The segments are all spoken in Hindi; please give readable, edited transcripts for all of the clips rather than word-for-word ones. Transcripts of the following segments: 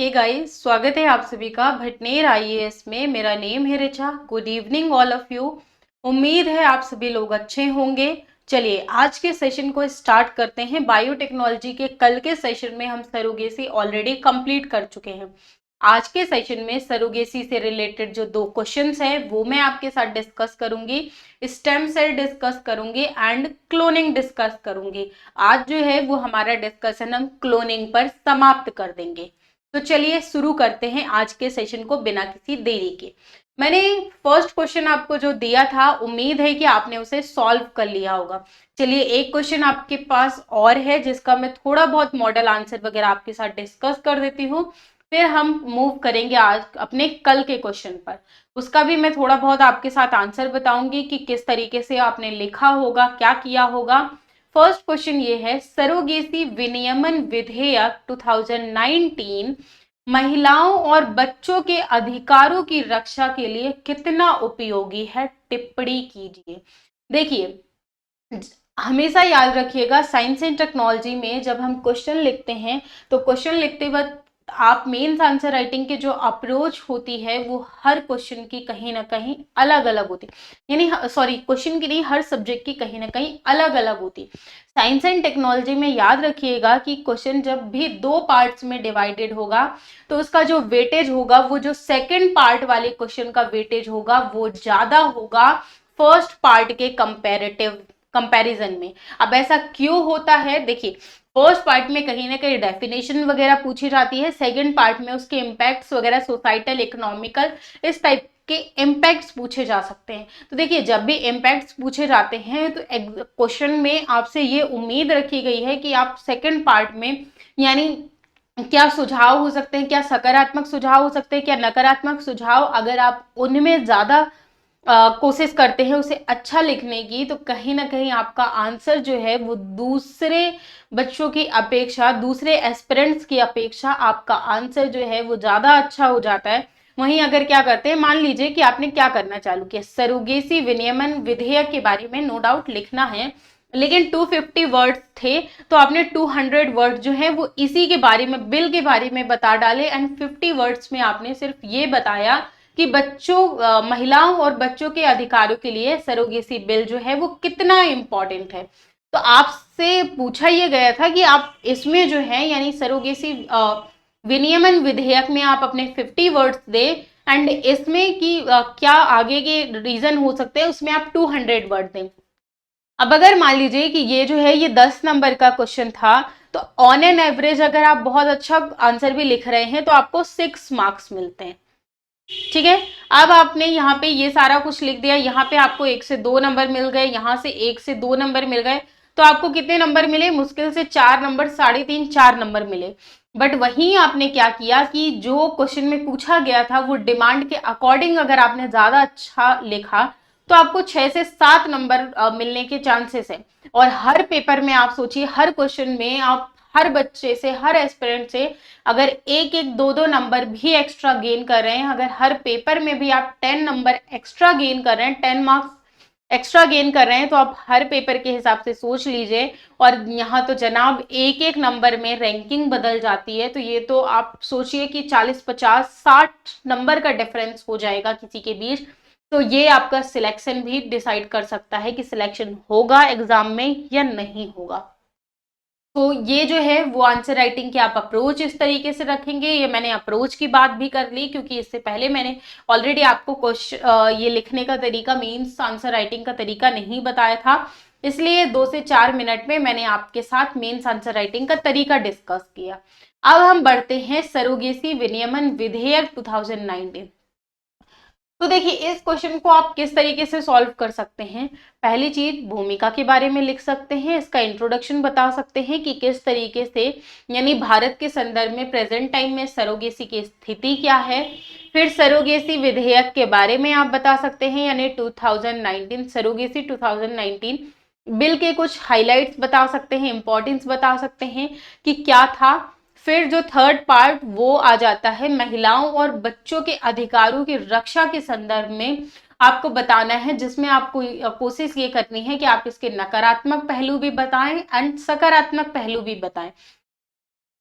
हे गाइस, स्वागत है आप सभी का भटनेर आईएएस में। मेरा नेम है Richa. Good evening all of you. उम्मीद है आप सभी लोग अच्छे होंगे। चलिए आज के सेशन को स्टार्ट करते हैं। बायोटेक्नोलॉजी के कल के सेशन में हम सरोगेसी ऑलरेडी कंप्लीट कर चुके हैं। आज के सेशन में सरोगेसी से रिलेटेड जो दो क्वेश्चंस हैं वो मैं आपके साथ डिस्कस करूंगी। स्टेम सेल डिस्कस करूंगी एंड क्लोनिंग डिस्कस करूंगी। आज जो है वो हमारा डिस्कशन हम क्लोनिंग पर समाप्त कर देंगे। तो चलिए शुरू करते हैं आज के सेशन को बिना किसी देरी के। मैंने फर्स्ट क्वेश्चन आपको जो दिया था, उम्मीद है कि आपने उसे सॉल्व कर लिया होगा। चलिए एक क्वेश्चन आपके पास और है जिसका मैं थोड़ा बहुत मॉडल आंसर वगैरह आपके साथ डिस्कस कर देती हूँ। फिर हम मूव करेंगे आज अपने कल के क्वेश्चन पर। उसका भी मैं थोड़ा बहुत आपके साथ आंसर बताऊंगी कि किस तरीके से आपने लिखा होगा, क्या किया होगा। फर्स्ट क्वेश्चन ये है, सरोगेसी विनियमन विधेयक 2019 महिलाओं और बच्चों के अधिकारों की रक्षा के लिए कितना उपयोगी है? टिप्पणी कीजिए। देखिए, हमेशा याद रखिएगा साइंस एंड टेक्नोलॉजी में जब हम क्वेश्चन लिखते हैं तो क्वेश्चन लिखते वक्त आप मेंस आंसर राइटिंग की जो अप्रोच होती है वो हर क्वेश्चन की कहीं ना कहीं अलग अलग होती है। यानी सॉरी, क्वेश्चन की नहीं, हर सब्जेक्ट की कहीं ना कहीं अलग अलग होती। साइंस एंड टेक्नोलॉजी में याद रखिएगा कि क्वेश्चन जब भी दो पार्ट्स में डिवाइडेड होगा तो उसका जो वेटेज होगा, वो जो सेकेंड पार्ट वाले क्वेश्चन का वेटेज होगा वो ज्यादा होगा फर्स्ट पार्ट के कंपैरिजन में। अब ऐसा क्यों होता है? देखिए, फर्स्ट पार्ट में कहीं ना कहीं डेफिनेशन वगैरह पूछी जाती है, सेकंड पार्ट में उसके इम्पैक्ट्स वगैरह सोसाइटल, इकोनॉमिकल, इस टाइप के इम्पैक्ट्स पूछे जा सकते हैं। तो देखिए, जब भी इम्पैक्ट्स पूछे जाते हैं तो क्वेश्चन में आपसे ये उम्मीद रखी गई है कि आप सेकंड पार्ट में, यानी क्या सुझाव हो सकते हैं, क्या सकारात्मक सुझाव हो सकते हैं, क्या नकारात्मक सुझाव, अगर आप उनमें ज्यादा कोशिश करते हैं उसे अच्छा लिखने की, तो कहीं ना कहीं आपका आंसर जो है वो दूसरे बच्चों की अपेक्षा, दूसरे एस्पिरेंट्स की अपेक्षा आपका आंसर जो है वो ज्यादा अच्छा हो जाता है। वहीं अगर क्या करते हैं, मान लीजिए कि आपने क्या करना चालू किया, सरोगेसी विनियमन विधेयक के बारे में नो डाउट लिखना है, लेकिन 250 वर्ड्स थे तो आपने 200 वर्ड जो है वो इसी के बारे में, बिल के बारे में बता डाले एंड 50 वर्ड्स में आपने सिर्फ ये बताया कि बच्चों, महिलाओं और बच्चों के अधिकारों के लिए सरोगेसी बिल जो है वो कितना इंपॉर्टेंट है। तो आपसे पूछा यह गया था कि आप इसमें जो है, यानी सरोगेसी विनियमन विधेयक में आप अपने 50 वर्ड्स दे एंड इसमें कि क्या आगे के रीजन हो सकते हैं उसमें आप 200 वर्ड दें। अब अगर मान लीजिए कि ये जो है ये 10 नंबर का क्वेश्चन था, तो ऑन एन एवरेज अगर आप बहुत अच्छा आंसर भी लिख रहे हैं तो आपको 6 मार्क्स मिलते हैं। ठीक है, अब आपने यहाँ पे ये सारा कुछ लिख दिया, यहाँ पे आपको 1 से 2 नंबर मिल गए, यहाँ से 1 से 2 नंबर मिल गए, तो आपको कितने नंबर मिले? मुश्किल से 4 नंबर, 3.5 4 नंबर मिले। बट वहीं आपने क्या किया कि जो क्वेश्चन में पूछा गया था वो डिमांड के अकॉर्डिंग अगर आपने ज्यादा अच्छा लिखा तो आपको 6 से 7 नंबर मिलने के चांसेस है। और हर पेपर में आप सोचिए, हर क्वेश्चन में आप हर बच्चे से, हर एस्पिरेंट से अगर एक एक दो दो नंबर भी एक्स्ट्रा गेन कर रहे हैं, अगर हर पेपर में भी आप 10 नंबर एक्स्ट्रा गेन कर रहे हैं, 10 मार्क्स एक्स्ट्रा गेन कर रहे हैं, तो आप हर पेपर के हिसाब से सोच लीजिए। और यहाँ तो जनाब एक एक नंबर में रैंकिंग बदल जाती है, तो ये तो आप सोचिए कि 40 50 60 नंबर का डिफरेंस हो जाएगा किसी के बीच। तो ये आपका सिलेक्शन भी डिसाइड कर सकता है कि सिलेक्शन होगा एग्जाम में या नहीं होगा। तो ये जो है वो आंसर राइटिंग की आप अप्रोच इस तरीके से रखेंगे। ये मैंने अप्रोच की बात भी कर ली क्योंकि इससे पहले मैंने ऑलरेडी आपको क्वेश्चन, ये लिखने का तरीका, मीन्स आंसर राइटिंग का तरीका नहीं बताया था, इसलिए 2 से 4 मिनट में मैंने आपके साथ मेंस आंसर राइटिंग का तरीका डिस्कस किया। अब हम बढ़ते हैं सरोगेसी विनियमन विधेयक 2019। तो देखिए, इस क्वेश्चन को आप किस तरीके से सॉल्व कर सकते हैं। पहली चीज, भूमिका के बारे में लिख सकते हैं, इसका इंट्रोडक्शन बता सकते हैं कि किस तरीके से, यानी भारत के संदर्भ में प्रेजेंट टाइम में सरोगेसी की स्थिति क्या है। फिर सरोगेसी विधेयक के बारे में आप बता सकते हैं, यानी 2019 सरोगेसी 2019 बिल के कुछ हाइलाइट्स बता सकते हैं, इंपॉर्टेंस बता सकते हैं कि क्या था। फिर जो थर्ड पार्ट वो आ जाता है महिलाओं और बच्चों के अधिकारों की रक्षा के संदर्भ में आपको बताना है, जिसमें आपको कोशिश ये करनी है कि आप इसके नकारात्मक पहलू भी बताएं एंड सकारात्मक पहलू भी बताएं।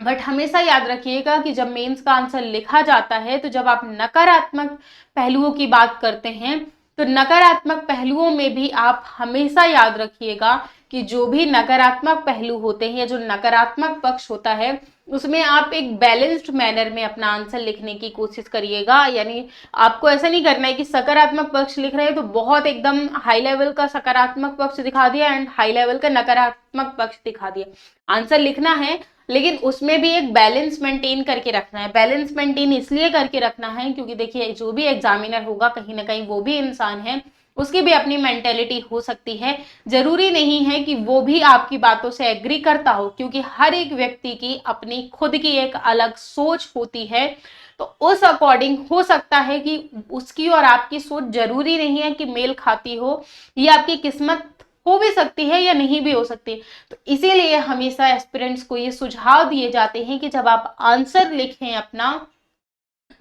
बट हमेशा याद रखिएगा कि जब मेंस का आंसर लिखा जाता है तो जब आप नकारात्मक पहलुओं की बात करते हैं तो नकारात्मक पहलुओं में भी आप हमेशा याद रखिएगा कि जो भी नकारात्मक पहलू होते हैं, जो नकारात्मक पक्ष होता है, उसमें आप एक बैलेंस्ड मैनर में अपना आंसर लिखने की कोशिश करिएगा। यानी आपको ऐसा नहीं करना है कि सकारात्मक पक्ष लिख रहे हैं तो बहुत एकदम हाई लेवल का सकारात्मक पक्ष दिखा दिया एंड हाई लेवल का नकारात्मक पक्ष दिखा दिया। आंसर लिखना है लेकिन उसमें भी एक बैलेंस मेंटेन करके रखना है। बैलेंस मेंटेन इसलिए करके रखना है क्योंकि देखिए जो भी एग्जामिनर होगा कहीं ना कहीं वो भी इंसान है, उसकी भी अपनी मेंटेलिटी हो सकती है। जरूरी नहीं है कि वो भी आपकी बातों से एग्री करता हो, क्योंकि हर एक व्यक्ति की अपनी खुद की एक अलग सोच होती है। तो उस अकॉर्डिंग हो सकता है कि उसकी और आपकी सोच जरूरी नहीं है कि मेल खाती हो, ये आपकी किस्मत हो भी सकती है या नहीं भी हो सकती। तो इसीलिए हमेशा एस्पिरेंट्स को ये सुझाव दिए जाते हैं कि जब आप आंसर लिखें अपना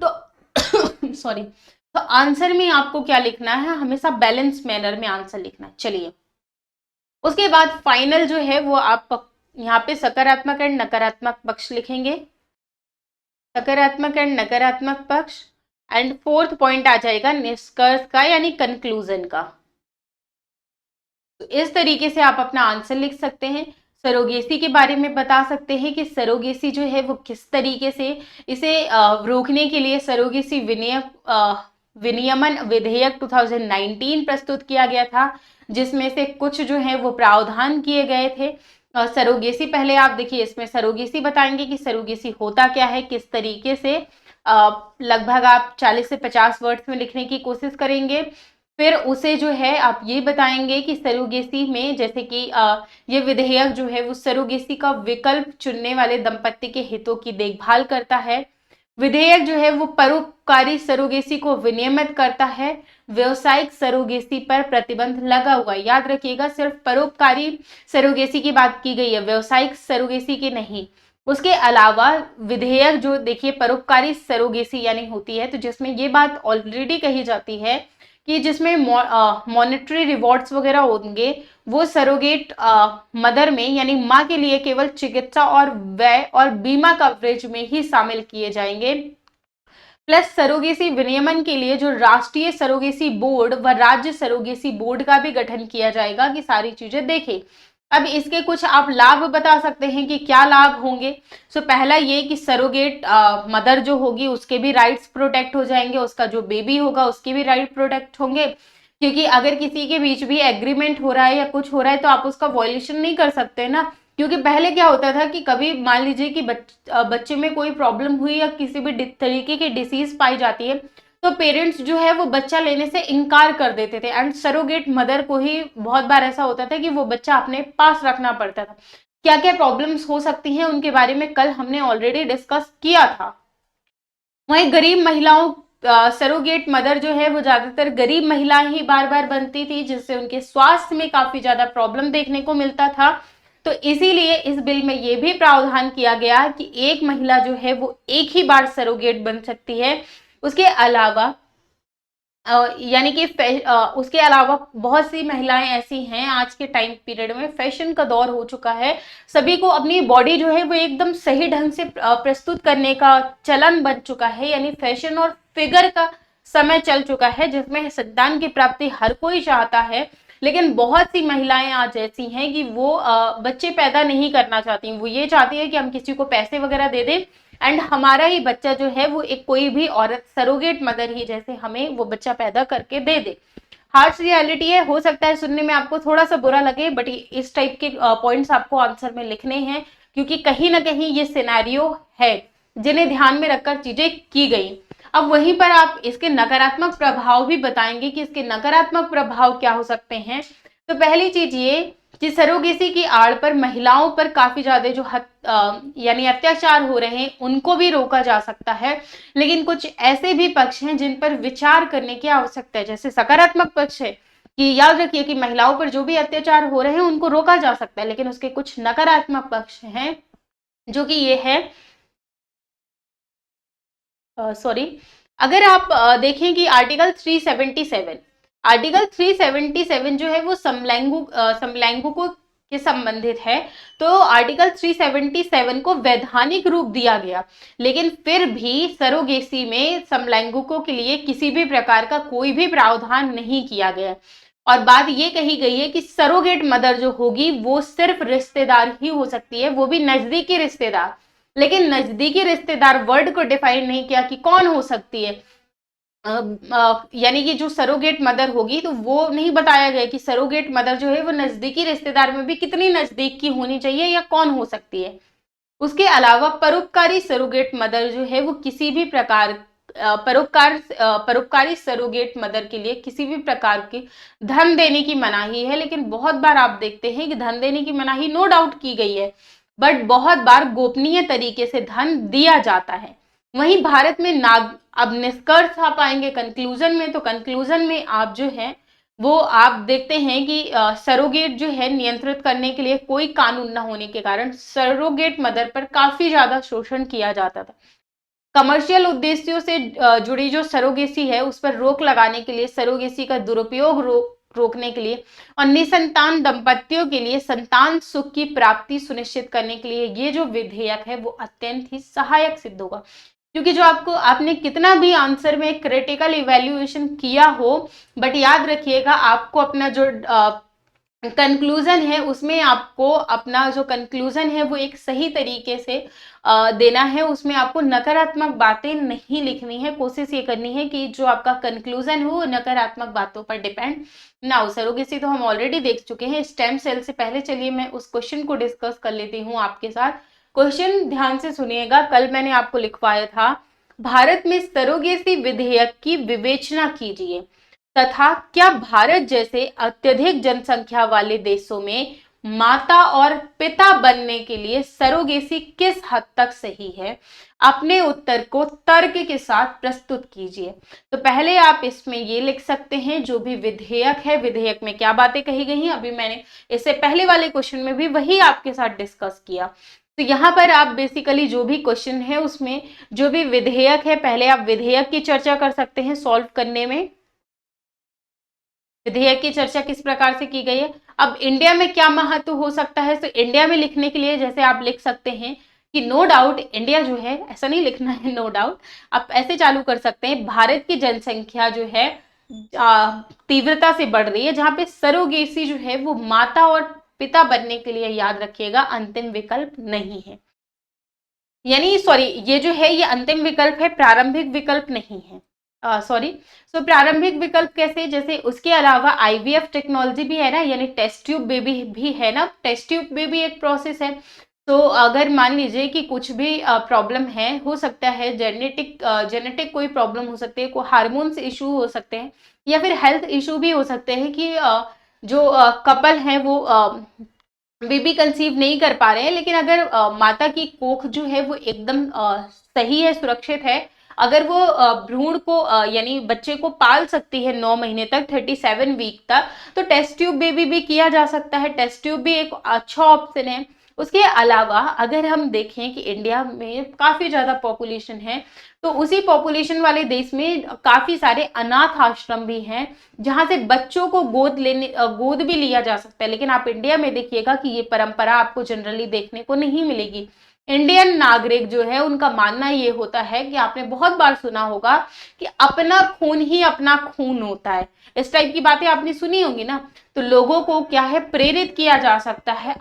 तो सॉरी, तो आंसर में आपको क्या लिखना है, हमेशा बैलेंस मैनर में आंसर लिखना है। चलिए उसके बाद फाइनल जो है वो आप यहाँ पे सकारात्मक एंड नकारात्मक पक्ष लिखेंगे, सकारात्मक एंड नकारात्मक पक्ष। एंड फोर्थ पॉइंट आ जाएगा निष्कर्ष का यानी कंक्लूजन का। तो इस तरीके से आप अपना आंसर लिख सकते हैं। सरोगेसी के बारे में बता सकते हैं कि सरोगेसी जो है वो किस तरीके से इसे रोकने के लिए सरोगेसी विनियमन विधेयक 2019 प्रस्तुत किया गया था, जिसमें से कुछ जो है वो प्रावधान किए गए थे। सरोगेसी पहले आप देखिए, इसमें सरोगेसी बताएंगे कि सरोगेसी होता क्या है, किस तरीके से लगभग आप 40 से 50 वर्ड्स में लिखने की कोशिश करेंगे। फिर उसे जो है आप ये बताएंगे कि सरोगेसी में जैसे कि ये विधेयक जो है वो सरोगेसी का विकल्प चुनने वाले दंपत्ति के हितों की देखभाल करता है। विधेयक जो है वो परोपकारी सरोगेसी को विनियमित करता है। व्यवसायिक सरोगेसी पर प्रतिबंध लगा हुआ है। याद रखिएगा सिर्फ परोपकारी सरोगेसी की बात की गई है, व्यवसायिक सरोगेसी की नहीं। उसके अलावा विधेयक जो देखिए परोपकारी सरोगेसी यानी होती है, तो जिसमें ये बात ऑलरेडी कही जाती है कि जिसमें मॉनेटरी रिवॉर्ड्स वगैरह होंगे, वो सरोगेट मदर में यानी माँ के लिए केवल चिकित्सा और व्यय और बीमा कवरेज में ही शामिल किए जाएंगे। प्लस सरोगेसी विनियमन के लिए जो राष्ट्रीय सरोगेसी बोर्ड व राज्य सरोगेसी बोर्ड का भी गठन किया जाएगा कि सारी चीजें देखें। अब इसके कुछ आप लाभ बता सकते हैं कि क्या लाभ होंगे। सो पहला ये कि सरोगेट मदर जो होगी उसके भी राइट्स प्रोटेक्ट हो जाएंगे, उसका जो बेबी होगा उसके भी राइट प्रोटेक्ट होंगे, क्योंकि अगर किसी के बीच भी एग्रीमेंट हो रहा है या कुछ हो रहा है तो आप उसका वॉयलेशन नहीं कर सकते ना। क्योंकि पहले क्या होता था कि कभी मान लीजिए कि बच्चे में कोई प्रॉब्लम हुई या किसी भी तरीके की डिसीज पाई जाती है, तो पेरेंट्स जो है वो बच्चा लेने से इनकार कर देते थे एंड सरोगेट मदर को ही बहुत बार ऐसा होता था कि वो बच्चा अपने पास रखना पड़ता था। क्या क्या प्रॉब्लम्स हो सकती हैं उनके बारे में कल हमने ऑलरेडी डिस्कस किया था। वहीं गरीब महिलाओं, सरोगेट मदर जो है वो ज्यादातर गरीब महिलाएं ही बार बार बनती थी, जिससे उनके स्वास्थ्य में काफी ज्यादा प्रॉब्लम देखने को मिलता था। तो इसीलिए इस बिल में ये भी प्रावधान किया गया कि एक महिला जो है वो एक ही बार सरोगेट बन सकती है। उसके अलावा यानी कि उसके अलावा बहुत सी महिलाएं ऐसी हैं, आज के टाइम पीरियड में फैशन का दौर हो चुका है, सभी को अपनी बॉडी जो है वो एकदम सही ढंग से प्रस्तुत करने का चलन बन चुका है, यानी फैशन और फिगर का समय चल चुका है, जिसमें संतान की प्राप्ति हर कोई चाहता है। लेकिन बहुत सी महिलाएं आज ऐसी हैं कि वो बच्चे पैदा नहीं करना चाहती, वो ये चाहती है कि हम किसी को पैसे वगैरह दे दें एंड हमारा ही बच्चा जो है वो एक कोई भी औरत सरोगेट मदर ही जैसे हमें वो बच्चा पैदा करके दे दे। हार्श रियलिटी है, हो सकता है सुनने में आपको थोड़ा सा बुरा लगे, बट इस टाइप के पॉइंट्स आपको आंसर में लिखने हैं, क्योंकि कहीं ना कहीं ये सिनेरियो है जिन्हें ध्यान में रखकर चीजें की गई। अब वहीं पर आप इसके नकारात्मक प्रभाव भी बताएंगे कि इसके नकारात्मक प्रभाव क्या हो सकते हैं। तो पहली चीज ये कि सरोगेसी की आड़ पर महिलाओं पर काफी ज्यादा जो यानी अत्याचार हो रहे हैं उनको भी रोका जा सकता है। लेकिन कुछ ऐसे भी पक्ष हैं जिन पर विचार करने की आवश्यकता है। जैसे सकारात्मक पक्ष है कि याद रखिए कि महिलाओं पर जो भी अत्याचार हो रहे हैं उनको रोका जा सकता है, लेकिन उसके कुछ नकारात्मक पक्ष हैं जो कि ये है, सॉरी, अगर आप देखें कि आर्टिकल 377 जो है वो समलैंगिकों के संबंधित है, तो आर्टिकल 377 को वैधानिक रूप दिया गया, लेकिन फिर भी सरोगेसी में समलैंगिकों के लिए किसी भी प्रकार का कोई भी प्रावधान नहीं किया गया। और बात ये कही गई है कि सरोगेट मदर जो होगी वो सिर्फ रिश्तेदार ही हो सकती है, वो भी नजदीकी रिश्तेदार। लेकिन नजदीकी रिश्तेदार वर्ड को डिफाइन नहीं किया कि कौन हो सकती है। यानी कि जो सरोगेट मदर होगी तो वो नहीं बताया गया कि सरोगेट मदर जो है वो नजदीकी रिश्तेदार में भी कितनी नजदीक की होनी चाहिए या कौन हो सकती है। उसके अलावा परोपकारी सरोगेट मदर जो है वो किसी भी प्रकार परोपकारी सरोगेट मदर के लिए किसी भी प्रकार की धन देने की मनाही है। लेकिन बहुत बार आप देखते हैं कि धन देने की मनाही नो डाउट की गई है, बट बहुत बार गोपनीय तरीके से धन दिया जाता है। वहीं भारत में नाग अब निष्कर्ष आप आएंगे कंक्लूजन में, तो कंक्लूजन में आप जो है वो आप देखते हैं कि सरोगेट जो है नियंत्रित करने के लिए कोई कानून न होने के कारण सरोगेट मदर पर काफी ज्यादा शोषण किया जाता था। कमर्शियल उद्देश्यों से जुड़ी जो सरोगेसी है उस पर रोक लगाने के लिए, सरोगेसी का दुरुपयोग रोकने के लिए और निसंतान दंपतियों के लिए संतान सुख की प्राप्ति सुनिश्चित करने के लिए ये जो विधेयक है वो अत्यंत ही सहायक सिद्ध होगा। क्योंकि जो आपने कितना भी आंसर में क्रिटिकल इवैल्यूएशन किया हो, बट याद रखिएगा आपको अपना जो कंक्लूजन है उसमें आपको अपना जो कंक्लूजन है वो एक सही तरीके से देना है। उसमें आपको नकारात्मक बातें नहीं लिखनी है। कोशिश ये करनी है कि जो आपका कंक्लूजन है वो नकारात्मक बातों पर डिपेंड ना हो। सरोगेसी तो हम ऑलरेडी देख चुके हैं। स्टेम सेल से पहले चलिए मैं उस क्वेश्चन को डिस्कस कर लेती हूँ आपके साथ। क्वेश्चन ध्यान से सुनिएगा, कल मैंने आपको लिखवाया था, भारत में सरोगेसी विधेयक की विवेचना कीजिए तथा क्या भारत जैसे अत्यधिक जनसंख्या वाले देशों में माता और पिता बनने के लिए सरोगेसी किस हद तक सही है? अपने उत्तर को तर्क के साथ प्रस्तुत कीजिए। तो पहले आप इसमें ये लिख सकते हैं जो भी विधेयक है, विधेयक में क्या बातें कही गई हैं। अभी मैंने इससे पहले वाले क्वेश्चन में भी वही आपके साथ डिस्कस किया। तो यहाँ पर आप बेसिकली जो भी क्वेश्चन है उसमें जो भी विधेयक है, पहले आप विधेयक की चर्चा कर सकते हैं सॉल्व करने में। विधेयक की चर्चा किस प्रकार से की गई है। अब इंडिया में क्या महत्व हो सकता है, तो इंडिया में लिखने के लिए जैसे आप लिख सकते हैं कि नो डाउट इंडिया जो है, ऐसा नहीं लिखना है नो डाउट, आप ऐसे चालू कर सकते हैं, भारत की जनसंख्या जो है तीव्रता से बढ़ रही है, जहां पे सरोगेसी जो है वो माता और पिता बनने के लिए, याद रखिएगा, अंतिम विकल्प नहीं है। यानी सॉरी, ये जो है ये अंतिम विकल्प है, प्रारंभिक विकल्प नहीं है। सॉरी, सो प्रारंभिक विकल्प कैसे, जैसे उसके अलावा आईवीएफ टेक्नोलॉजी भी है ना, यानी टेस्ट ट्यूब बेबी भी है ना। टेस्ट ट्यूब बेबी एक प्रोसेस है। तो अगर मान लीजिए कि कुछ भी प्रॉब्लम है, हो सकता है जेनेटिक कोई प्रॉब्लम हो सकती है, कोई हार्मोन्स इशू हो सकते हैं, या फिर हेल्थ इशू भी हो सकते हैं कि जो कपल है वो बेबी कंसीव नहीं कर पा रहे हैं। लेकिन अगर माता की कोख जो है वो एकदम सही है, सुरक्षित है, अगर वो भ्रूण को यानी बच्चे को पाल सकती है 9 महीने तक, 37 वीक तक, तो टेस्ट ट्यूब बेबी भी किया जा सकता है। टेस्ट ट्यूब भी एक अच्छा ऑप्शन है। उसके अलावा अगर हम देखें कि इंडिया में काफी ज्यादा पॉपुलेशन है, तो उसी पॉपुलेशन वाले देश में काफी सारे अनाथ आश्रम भी हैं जहां से बच्चों को गोद भी लिया जा सकता है। लेकिन आप इंडिया में देखिएगा कि ये परंपरा आपको जनरली देखने को नहीं मिलेगी। इंडियन नागरिक जो है उनका मानना ये होता है कि आपने बहुत बार सुना होगा कि अपना खून ही अपना खून होता है। इस टाइप की बातें आपने सुनी होंगी ना। तो लोगों को क्या है, प्रेरित किया जा सकता है,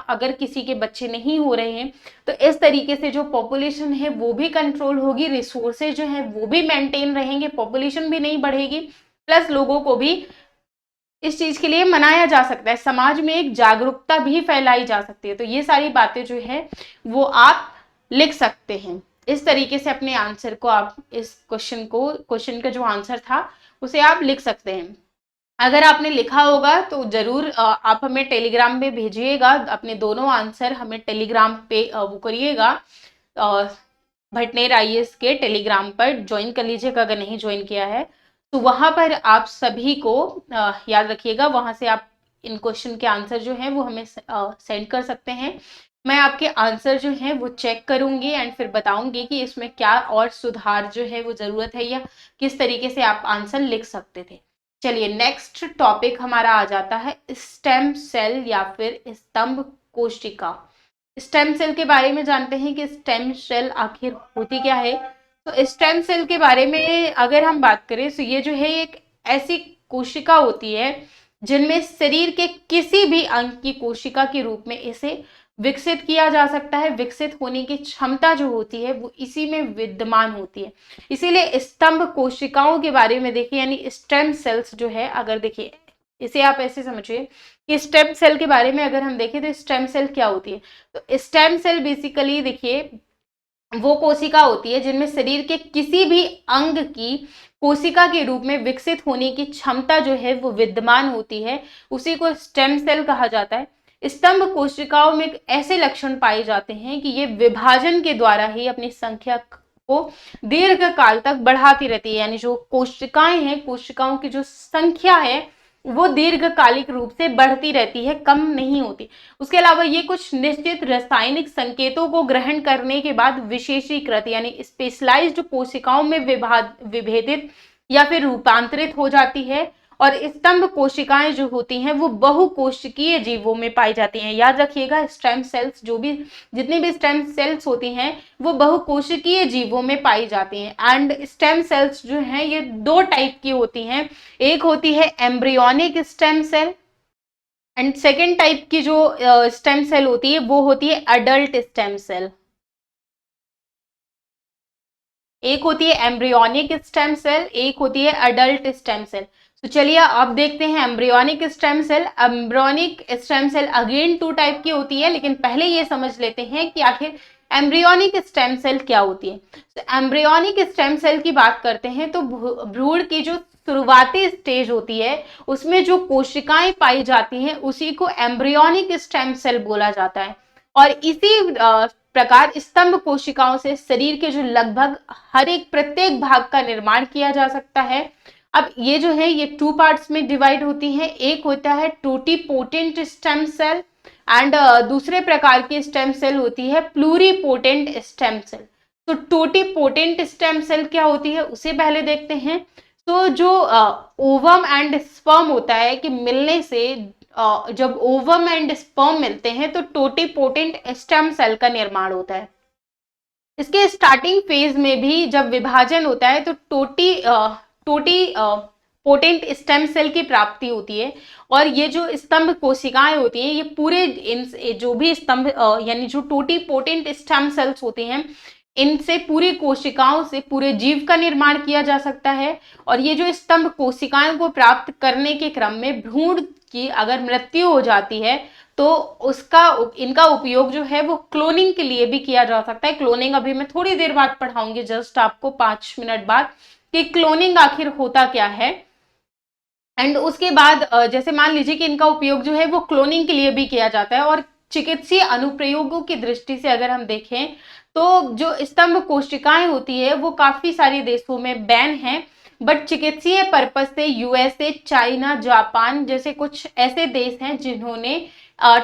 अगर किसी के बच्चे नहीं हो रहे हैं तो इस तरीके से जो पॉपुलेशन है वो भी कंट्रोल होगी, रिसोर्सेज जो है वो भी मेंटेन रहेंगे, पॉपुलेशन भी नहीं बढ़ेगी, प्लस लोगों को भी इस चीज के लिए मनाया जा सकता है, समाज में एक जागरूकता भी फैलाई जा सकती है। तो ये सारी बातें जो है वो आप लिख सकते हैं। इस तरीके से अपने आंसर को आप इस क्वेश्चन का जो आंसर था उसे आप लिख सकते हैं। अगर आपने लिखा होगा तो जरूर आप हमें टेलीग्राम पे भेजिएगा, अपने दोनों आंसर हमें टेलीग्राम पे वो करिएगा, भटनेर आईएएस के टेलीग्राम पर ज्वाइन कर लीजिएगा अगर नहीं ज्वाइन किया है तो। वहां पर आप सभी को याद रखिएगा, वहां से आप इन क्वेश्चन के आंसर जो है वो हमें सेंड कर सकते हैं। मैं आपके आंसर जो है वो चेक करूंगी एंड फिर बताऊंगी कि इसमें क्या और सुधार जो है वो जरूरत है या किस तरीके से आप आंसर लिख सकते थे। चलिए नेक्स्ट टॉपिक हमारा आ जाता है स्टेम सेल या फिर स्तंभ कोशिका। स्टेम सेल के बारे में जानते हैं कि स्टेम सेल आखिर होती क्या है। तो स्टेम सेल के बारे में अगर हम बात करें तो ये जो है एक ऐसी कोशिका होती है जिनमें शरीर के किसी भी अंग की कोशिका के रूप में इसे विकसित किया जा सकता है। विकसित होने की क्षमता जो होती है वो इसी में विद्यमान होती है। इसीलिए स्तंभ कोशिकाओं के बारे में देखिए, यानी स्टेम सेल्स जो है, अगर देखिए इसे आप ऐसे समझिए कि स्टेम सेल के बारे में अगर हम देखें तो स्टेम सेल क्या होती है। तो स्टेम सेल बेसिकली देखिए वो कोशिका होती है जिनमें शरीर के किसी भी अंग की कोशिका के रूप में विकसित होने की क्षमता जो है वो विद्यमान होती है, उसी को स्टेम सेल कहा जाता है। स्तंभ कोशिकाओं में ऐसे लक्षण पाए जाते हैं कि ये विभाजन के द्वारा ही अपनी संख्या को दीर्घ काल तक बढ़ाती रहती है। यानी जो कोशिकाएं हैं, कोशिकाओं की जो संख्या है वो दीर्घकालिक रूप से बढ़ती रहती है, कम नहीं होती। उसके अलावा ये कुछ निश्चित रासायनिक संकेतों को ग्रहण करने के बाद विशेषीकृत यानी स्पेशलाइज्ड कोशिकाओं में विभेदित या फिर रूपांतरित हो जाती है। और स्तंभ कोशिकाएं जो होती हैं वो बहुकोशिकीय जीवों में पाई जाती हैं। याद रखिएगा, स्टेम सेल्स जितनी भी स्टेम सेल्स होती हैं वो बहुकोशिकीय जीवों में पाई जाती हैं। एंड स्टेम सेल्स जो हैं ये दो टाइप की होती हैं। एक होती है embryonic stem cell and second type की जो स्टेम सेल होती है वो होती है अडल्ट स्टेम सेल। एक होती है एम्ब्रियोनिक स्टेम सेल, एक होती है अडल्ट स्टेम सेल। तो चलिए अब देखते हैं embryonic stem cell. Embryonic stem cell again two type की होती है, लेकिन पहले ये समझ लेते हैं कि आखिर एम्ब्रियोनिक स्टेम सेल क्या होती है। तो एम्ब्रियोनिक स्टेम सेल की बात करते हैं तो भ्रूण की जो शुरुआती स्टेज होती है उसमें जो कोशिकाएं पाई जाती हैं उसी को एम्ब्रियोनिक स्टेम सेल बोला जाता है। और इसी प्रकार स्तंभ कोशिकाओं से शरीर के जो लगभग हर एक प्रत्येक भाग का निर्माण किया जा सकता है। अब ये जो है ये टू पार्ट्स में डिवाइड होती है। एक होता है टोटीपोटेंट स्टेम सेल एंड दूसरे प्रकार की स्टेम सेल होती है प्लूरीपोटेंट स्टेम सेल। तो टोटीपोटेंट स्टेम सेल क्या होती है उसे पहले देखते हैं। तो जो ओवम एंड स्पर्म होता है कि मिलने से जब ओवम एंड स्पर्म मिलते हैं तो टोटीपोटेंट स्टेम सेल का निर्माण होता है। इसके स्टार्टिंग फेज में भी जब विभाजन होता है तो टोटी पोटेंट स्टेम सेल की प्राप्ति होती है। और ये जो स्तंभ कोशिकाएं होती हैं ये पूरे जो भी स्तंभ यानी जो टोटी पोटेंट स्टेम सेल्स होती हैं इनसे पूरी कोशिकाओं से पूरे जीव का निर्माण किया जा सकता है। और ये जो स्तंभ कोशिकाएं को प्राप्त करने के क्रम में भ्रूण की अगर मृत्यु हो जाती है तो इनका उपयोग जो है वो क्लोनिंग के लिए भी किया जा सकता है। क्लोनिंग अभी मैं थोड़ी देर बाद पढ़ाऊंगी, जस्ट आपको 5 मिनट बाद, कि क्लोनिंग आखिर होता क्या है। एंड उसके बाद जैसे मान लीजिए कि इनका उपयोग जो है वो क्लोनिंग के लिए भी किया जाता है। और चिकित्सीय अनुप्रयोगों की दृष्टि से अगर हम देखें तो जो स्तंभ कोशिकाएं होती है वो काफी सारे देशों में बैन है, बट चिकित्सीय पर्पज से यूएसए, चाइना, जापान जैसे कुछ ऐसे देश हैं जिन्होंने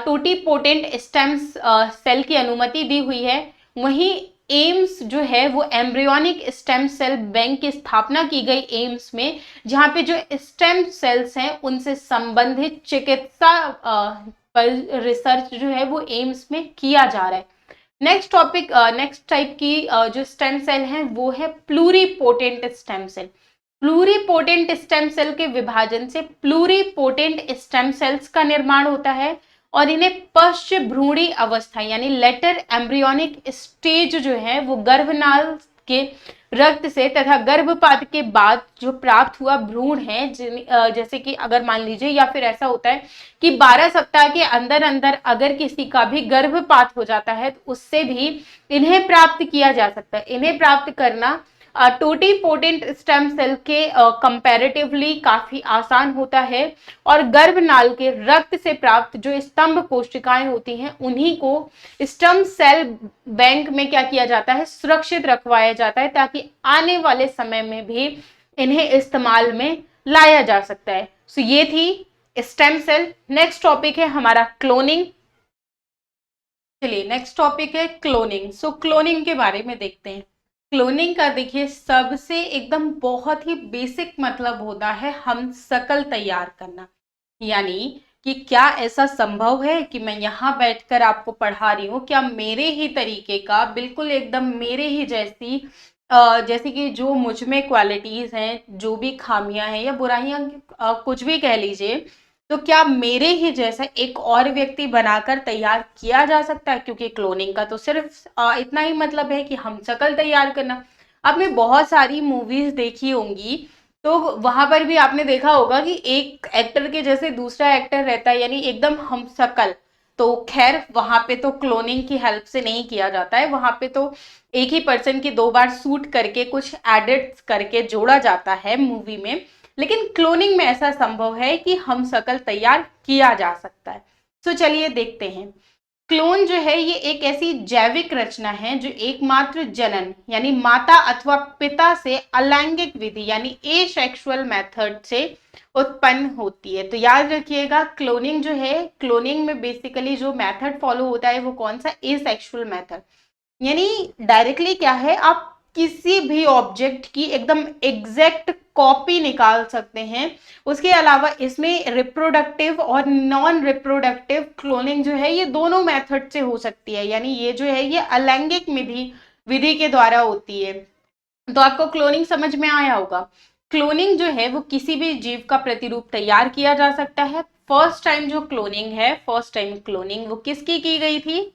टोटीपोटेंट स्टेम सेल की अनुमति दी हुई है। वहीं एम्स जो है वो एम्ब्रियोनिक स्टेम सेल बैंक की स्थापना की गई एम्स में, जहां पे जो स्टेम सेल्स हैं उनसे संबंधित चिकित्सा पर रिसर्च जो है वो एम्स में किया जा रहा है। नेक्स्ट टॉपिक, नेक्स्ट टाइप की जो स्टेम सेल है वो है pluripotent stem cell. Pluripotent stem cell के विभाजन से प्लूरीपोटेंट स्टेम सेल्स का निर्माण होता है और इन्हें पश्च भ्रूणी अवस्था यानी लेटर एम्ब्रियोनिक स्टेज जो है वो गर्भनाल के रक्त से तथा गर्भपात के बाद जो प्राप्त हुआ भ्रूण है, जैसे कि अगर मान लीजिए या फिर ऐसा होता है कि 12 सप्ताह के अंदर अंदर अगर किसी का भी गर्भपात हो जाता है तो उससे भी इन्हें प्राप्त किया जा सकता है। इन्हें प्राप्त करना टोटीपोटेंट स्टेम सेल के कंपैरेटिवली काफी आसान होता है। और गर्भनाल के रक्त से प्राप्त जो स्तंभ कोशिकाएं होती हैं उन्हीं को स्टेम सेल बैंक में क्या किया जाता है, सुरक्षित रखवाया जाता है, ताकि आने वाले समय में भी इन्हें इस्तेमाल में लाया जा सकता है। सो ये थी स्टेम सेल। नेक्स्ट टॉपिक है हमारा क्लोनिंग। चलिए नेक्स्ट टॉपिक है क्लोनिंग। सो क्लोनिंग के बारे में देखते हैं। क्लोनिंग का देखिए सबसे एकदम बहुत ही बेसिक मतलब होता है हम शकल तैयार करना। यानी कि क्या ऐसा संभव है कि मैं यहाँ बैठकर आपको पढ़ा रही हूँ, क्या मेरे ही तरीके का बिल्कुल एकदम मेरे ही जैसी जैसे कि जो मुझ में क्वालिटीज हैं, जो भी खामियां हैं या बुराइयां, कुछ भी कह लीजिए, तो क्या मेरे ही जैसा एक और व्यक्ति बनाकर तैयार किया जा सकता है? क्योंकि क्लोनिंग का तो सिर्फ इतना ही मतलब है कि हम शक्ल तैयार करना। आपने बहुत सारी मूवीज देखी होंगी, तो वहां पर भी आपने देखा होगा कि एक एक्टर के जैसे दूसरा एक्टर रहता है, यानी एकदम हम शक्ल। तो खैर वहां पे तो क्लोनिंग की हेल्प से नहीं किया जाता है, वहां पे तो एक ही पर्सन की दो बार सूट करके कुछ एडिट्स करके जोड़ा जाता है मूवी में। लेकिन क्लोनिंग में ऐसा संभव है कि हम शक्ल तैयार किया जा सकता है। तो चलिए देखते हैं। क्लोन जो है ये एक ऐसी जैविक रचना है जो एकमात्र जनन यानी माता अथवा पिता से अलैंगिक विधि यानी एसेक्सुअल मेथड से उत्पन्न होती है। तो याद रखिएगा, क्लोनिंग जो है, क्लोनिंग में बेसिकली जो मेथड फॉलो होता है वो कौन सा? Asexual method. यानी डायरेक्टली क्या है, आप किसी भी ऑब्जेक्ट की एकदम एग्जैक्ट कॉपी निकाल सकते हैं। उसके अलावा इसमें रिप्रोडक्टिव और नॉन रिप्रोडक्टिव क्लोनिंग जो है ये दोनों मेथड से हो सकती है, यानी ये जो है ये अलैंगिक विधि विधि के द्वारा होती है। तो आपको क्लोनिंग समझ में आया होगा। क्लोनिंग जो है वो किसी भी जीव का प्रतिरूप तैयार किया जा सकता है। फर्स्ट टाइम जो क्लोनिंग है, फर्स्ट टाइम क्लोनिंग वो किसकी की गई थी?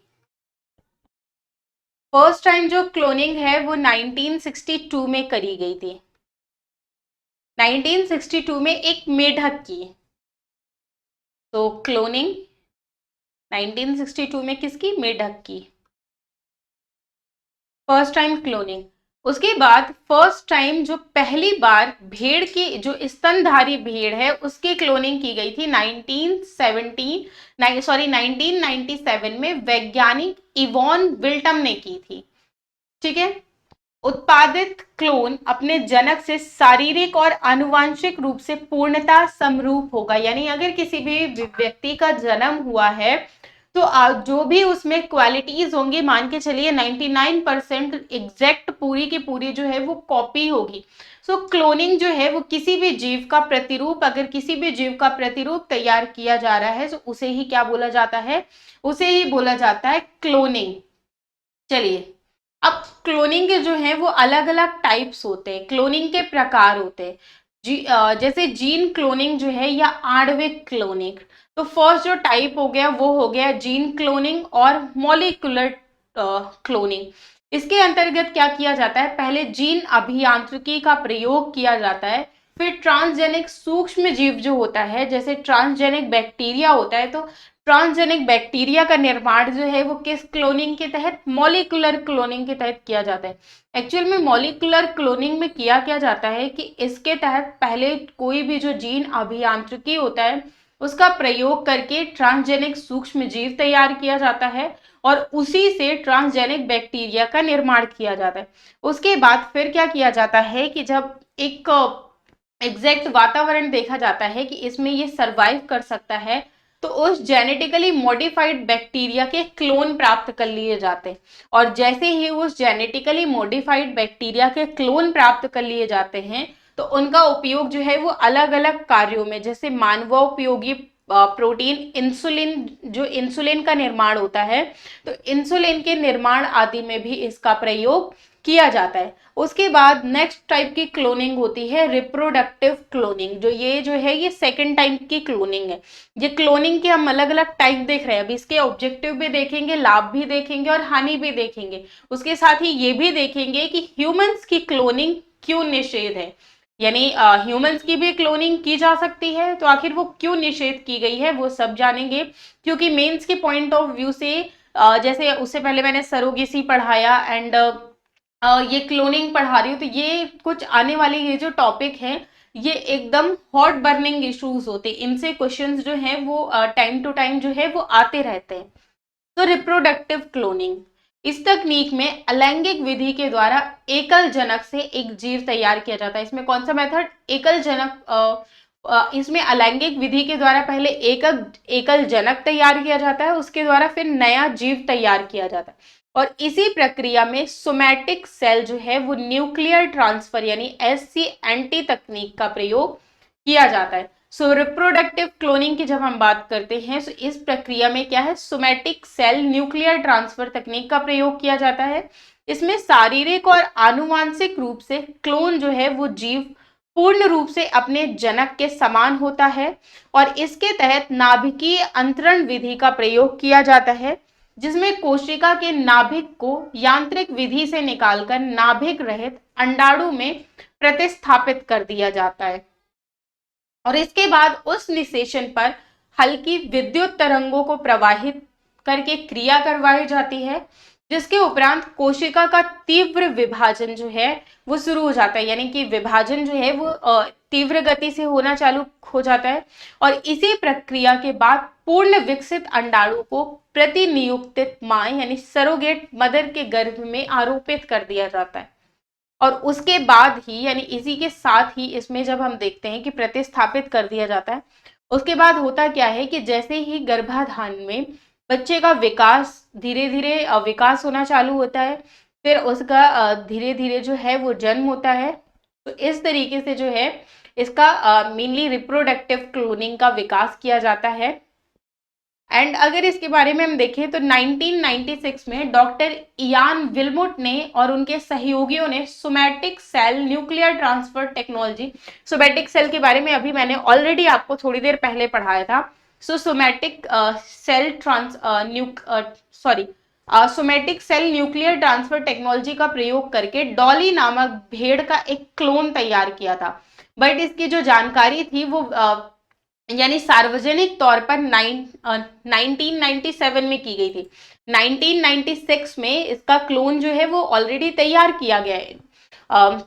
फर्स्ट टाइम जो क्लोनिंग है वो 1962 में करी गई थी। 1962 में एक मेढक की। तो क्लोनिंग 1962 में किसकी? मेढक की फर्स्ट टाइम क्लोनिंग। उसके बाद फर्स्ट टाइम जो पहली बार भेड़ की, जो स्तनधारी भेड़ है उसकी क्लोनिंग की गई थी 1997 में वैज्ञानिक इवॉन विल्टम ने की थी। ठीक है। उत्पादित क्लोन अपने जनक से शारीरिक और आनुवांशिक रूप से पूर्णता समरूप होगा। यानी अगर किसी भी व्यक्ति का जन्म हुआ है तो जो भी उसमें क्वालिटीज होंगी, मान के चलिए 99% एग्जैक्ट पूरी की पूरी जो है वो कॉपी होगी। सो क्लोनिंग जो है वो किसी भी जीव का प्रतिरूप, अगर किसी भी जीव का प्रतिरूप तैयार किया जा रहा है तो उसे ही क्या बोला जाता है? उसे ही बोला जाता है क्लोनिंग। चलिए, अब क्लोनिंग के जो है वो अलग अलग टाइप्स होते हैं, क्लोनिंग के प्रकार होते हैं। जैसे जीन क्लोनिंग जो है या आणविक क्लोनिंग। तो फर्स्ट जो टाइप हो गया वो हो गया जीन क्लोनिंग और मॉलिक्यूलर क्लोनिंग। इसके अंतर्गत क्या किया जाता है? पहले जीन अभियांत्रिकी का प्रयोग किया जाता है, फिर ट्रांसजेनिक सूक्ष्म जीव जो होता है, जैसे ट्रांसजेनिक बैक्टीरिया होता है, तो ट्रांसजेनिक बैक्टीरिया का निर्माण जो है वो किस क्लोनिंग के तहत? मॉलिक्यूलर क्लोनिंग के तहत किया जाता है। एक्चुअल में मॉलिक्यूलर क्लोनिंग में किया क्या जाता है कि इसके तहत पहले कोई भी जो जीन अभियांत्रिकी होता है उसका प्रयोग करके ट्रांसजेनिक सूक्ष्म जीव तैयार किया जाता है और उसी से ट्रांसजेनिक बैक्टीरिया का निर्माण किया जाता है। उसके बाद फिर क्या किया जाता है कि जब एक एग्जैक्ट वातावरण देखा जाता है कि इसमें ये सरवाइव कर सकता है, तो उस जेनेटिकली मॉडिफाइड बैक्टीरिया के क्लोन प्राप्त कर लिए जाते हैं। और जैसे ही उस जेनेटिकली मॉडिफाइड बैक्टीरिया के क्लोन प्राप्त कर लिए जाते हैं तो उनका उपयोग जो है वो अलग अलग कार्यों में, जैसे मानवोपयोगी प्रोटीन इंसुलिन, जो इंसुलिन का निर्माण होता है, तो इंसुलिन के निर्माण आदि में भी इसका प्रयोग किया जाता है। उसके बाद नेक्स्ट टाइप की क्लोनिंग होती है रिप्रोडक्टिव क्लोनिंग। जो है ये सेकंड टाइप की क्लोनिंग है। ये क्लोनिंग के हम अलग अलग टाइप देख रहे हैं। अभी इसके ऑब्जेक्टिव भी देखेंगे, लाभ भी देखेंगे और हानि भी देखेंगे। उसके साथ ही ये भी देखेंगे कि ह्यूमंस की क्लोनिंग क्यों निषेध है, यानी ह्यूमंस की भी क्लोनिंग की जा सकती है तो आखिर वो क्यों निषेध की गई है वो सब जानेंगे। क्योंकि मेंस के पॉइंट ऑफ व्यू से जैसे उससे पहले मैंने सरोगेसी पढ़ाया एंड ये क्लोनिंग पढ़ा रही हूँ, तो ये कुछ आने वाले ये जो टॉपिक है ये एकदम हॉट बर्निंग इश्यूज होते हैं। इनसे क्वेश्चंस जो है वो टाइम टू टाइम जो है वो आते रहते हैं। तो रिप्रोडक्टिव क्लोनिंग, इस तकनीक में अलैंगिक विधि के द्वारा एकल जनक से एक जीव तैयार किया जाता है। इसमें कौन सा मेथड? एकल जनक। इसमें अलैंगिक विधि के द्वारा पहले एकल एकल जनक तैयार किया जाता है, उसके द्वारा फिर नया जीव तैयार किया जाता है। और इसी प्रक्रिया में सोमैटिक सेल जो है वो न्यूक्लियर ट्रांसफर यानी SCNT तकनीक का प्रयोग किया जाता है। सो रिप्रोडक्टिव क्लोनिंग की जब हम बात करते हैं तो इस प्रक्रिया में क्या है, सोमैटिक सेल न्यूक्लियर ट्रांसफर तकनीक का प्रयोग किया जाता है। इसमें शारीरिक और आनुवांशिक रूप से क्लोन जो है वो जीव पूर्ण रूप से अपने जनक के समान होता है और इसके तहत नाभिकीय अंतरण विधि का प्रयोग किया जाता है, जिसमें कोशिका के नाभिक को यांत्रिक विधि से निकालकर नाभिक रहित अंडाणु में प्रतिस्थापित कर दिया जाता है और इसके बाद उस निषेचन पर हल्की विद्युत तरंगों को प्रवाहित करके क्रिया करवाई जाती है, जिसके उपरांत कोशिका का तीव्र विभाजन जो है वो शुरू हो जाता है, यानी कि विभाजन जो है वो तीव्र गति से होना चालू हो जाता है और इसी प्रक्रिया के बाद पूर्ण विकसित अंडाणु को प्रतिनियुक्तित मां यानी सरोगेट मदर के गर्भ में आरोपित कर दिया जाता है और उसके बाद ही यानी इसी के साथ ही इसमें जब हम देखते हैं कि प्रतिस्थापित कर दिया जाता है, उसके बाद होता क्या है कि जैसे ही गर्भाधान में बच्चे का विकास धीरे धीरे विकास होना चालू होता है, फिर उसका धीरे धीरे जो है वो जन्म होता है। तो इस तरीके से जो है इसका मेनली रिप्रोडक्टिव क्लोनिंग का विकास किया जाता है। एंड अगर इसके बारे में हम देखें तो 1996 में डॉक्टर इयान विल्मुट ने और उनके सहयोगियों ने somatic cell nuclear transfer technology, somatic cell के बारे में अभी मैंने ऑलरेडी आपको थोड़ी देर पहले पढ़ाया था। Somatic cell nuclear transfer technology का प्रयोग करके डॉली नामक भेड़ का एक क्लोन तैयार किया था, बट इसकी जो जानकारी थी वो यानी सार्वजनिक तौर पर 1997 में की गई थी। 1996 में इसका क्लोन जो है वो ऑलरेडी तैयार किया गया है।